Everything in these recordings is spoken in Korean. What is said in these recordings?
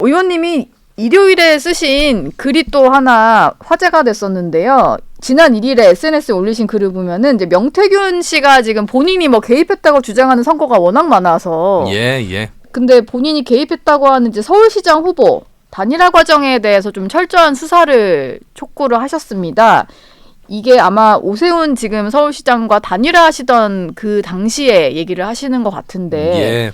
의원님이 일요일에 쓰신 글이 또 하나 화제가 됐었는데요. 지난 1일에 SNS에 올리신 글을 보면은 이제 명태균 씨가 지금 본인이 뭐 개입했다고 주장하는 선거가 워낙 많아서 예. 근데 본인이 개입했다고 하는 이제 서울시장 후보 단일화 과정에 대해서 좀 철저한 수사를 촉구를 하셨습니다. 이게 아마 오세훈 지금 서울시장과 단일화 하시던 그 당시에 얘기를 하시는 것 같은데 예.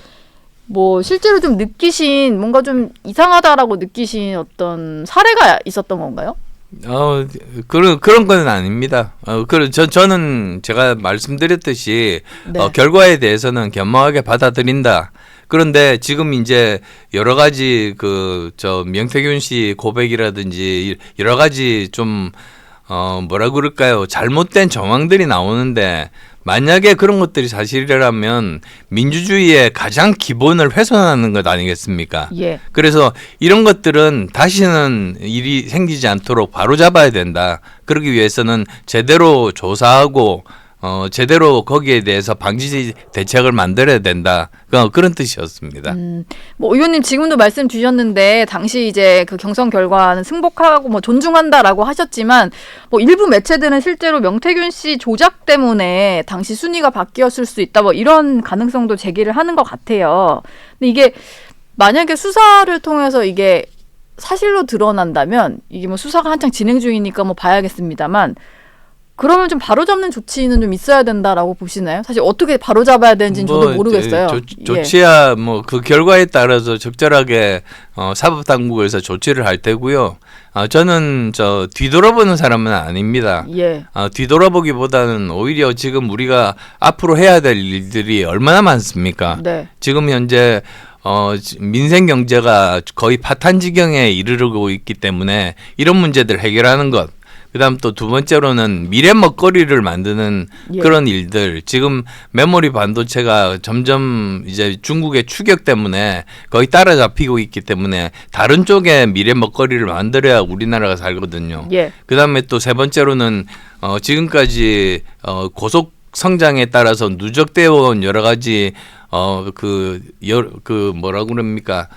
뭐 실제로 좀 느끼신 뭔가 좀 이상하다라고 느끼신 어떤 사례가 있었던 건가요? 그런 건 아닙니다. 저는 제가 말씀드렸듯이 네. 결과에 대해서는 겸허하게 받아들인다. 그런데 지금 이제 여러 가지 명태균 씨 고백이라든지 여러 가지 좀 뭐라 그럴까요? 잘못된 정황들이 나오는데 만약에 그런 것들이 사실이라면 민주주의의 가장 기본을 훼손하는 것 아니겠습니까? 예. 그래서 이런 것들은 다시는 일이 생기지 않도록 바로잡아야 된다. 그러기 위해서는 제대로 조사하고 제대로 거기에 대해서 방지 대책을 만들어야 된다. 그런 뜻이었습니다. 뭐 의원님 지금도 말씀 주셨는데 당시 이제 그 경선 결과는 승복하고 뭐 존중한다라고 하셨지만 뭐 일부 매체들은 실제로 명태균 씨 조작 때문에 당시 순위가 바뀌었을 수 있다 뭐 이런 가능성도 제기를 하는 것 같아요. 근데 이게 만약에 수사를 통해서 이게 사실로 드러난다면 이게 뭐 수사가 한창 진행 중이니까 뭐 봐야겠습니다만 그러면 좀 바로잡는 조치는 좀 있어야 된다라고 보시나요? 사실 어떻게 바로잡아야 되는지는 저도 모르겠어요. 조치야 뭐 그 결과에 따라서 적절하게 사법당국에서 조치를 할 테고요. 저는 뒤돌아보는 사람은 아닙니다. 예. 뒤돌아보기보다는 오히려 지금 우리가 앞으로 해야 될 일들이 얼마나 많습니까? 네. 지금 현재 민생 경제가 거의 파탄 지경에 이르르고 있기 때문에 이런 문제들 해결하는 것. 그다음 또 두 번째로는 미래 먹거리를 만드는 예. 그런 일들. 지금 메모리 반도체가 점점 이제 중국의 추격 때문에 거의 따라잡히고 있기 때문에 다른 쪽에 미래 먹거리를 만들어야 우리나라가 살거든요. 예. 그다음에 또 세 번째로는 지금까지 고속 성장에 따라서 누적되어 온 여러 가지 뭐라 그럽니까?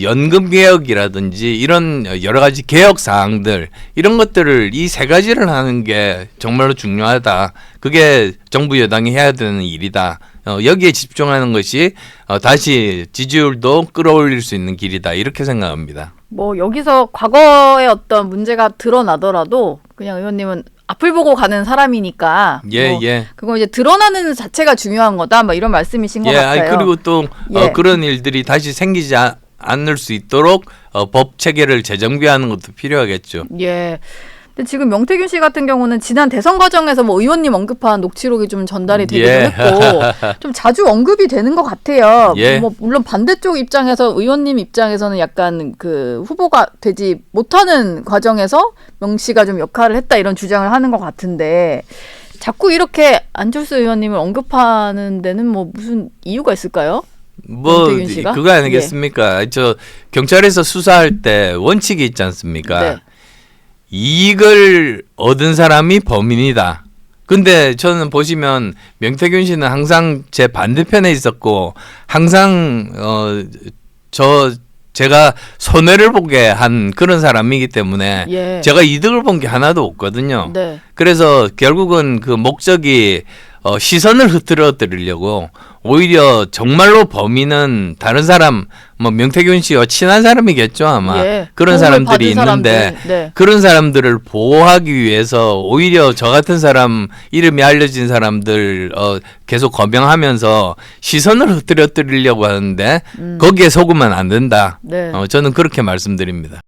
연금 개혁이라든지 이런 여러 가지 개혁 사항들 이런 것들을 이 세 가지를 하는 게 정말로 중요하다. 그게 정부 여당이 해야 되는 일이다. 여기에 집중하는 것이 다시 지지율도 끌어올릴 수 있는 길이다. 이렇게 생각합니다. 뭐 여기서 과거의 어떤 문제가 드러나더라도 그냥 의원님은 앞을 보고 가는 사람이니까 예. 그거 이제 드러나는 자체가 중요한 거다 뭐 이런 말씀이신 것 같아요. 그리고 또 그런 일들이 다시 생기지 않을 수 있도록 법 체계를 재정비하는 것도 필요하겠죠. 예. 근데 지금 명태균 씨 같은 경우는 지난 대선 과정에서 뭐 의원님 언급한 녹취록이 좀 전달이 되기도 했고 좀 자주 언급이 되는 것 같아요. 예. 뭐 물론 반대쪽 입장에서 의원님 입장에서는 약간 그 후보가 되지 못하는 과정에서 명 씨가 좀 역할을 했다 이런 주장을 하는 것 같은데 자꾸 이렇게 안철수 의원님을 언급하는 데는 뭐 무슨 이유가 있을까요? 명태균 씨가? 그거 아니겠습니까? 경찰에서 수사할 때 원칙이 있지 않습니까? 네. 이익을 얻은 사람이 범인이다. 근데 저는 보시면 명태균 씨는 항상 제 반대편에 있었고 항상 제가 손해를 보게 한 그런 사람이기 때문에 예. 제가 이득을 본 게 하나도 없거든요. 네. 그래서 결국은 그 목적이 시선을 흐트러뜨리려고 오히려 정말로 범인은 다른 사람 뭐 명태균 씨와 친한 사람이겠죠 아마. 예. 그런 사람들이 있는데 사람들. 네. 그런 사람들을 보호하기 위해서 오히려 저 같은 사람 이름이 알려진 사람들 계속 거명하면서 시선을 흐트러뜨리려고 하는데 거기에 속으면 안 된다. 네. 저는 그렇게 말씀드립니다.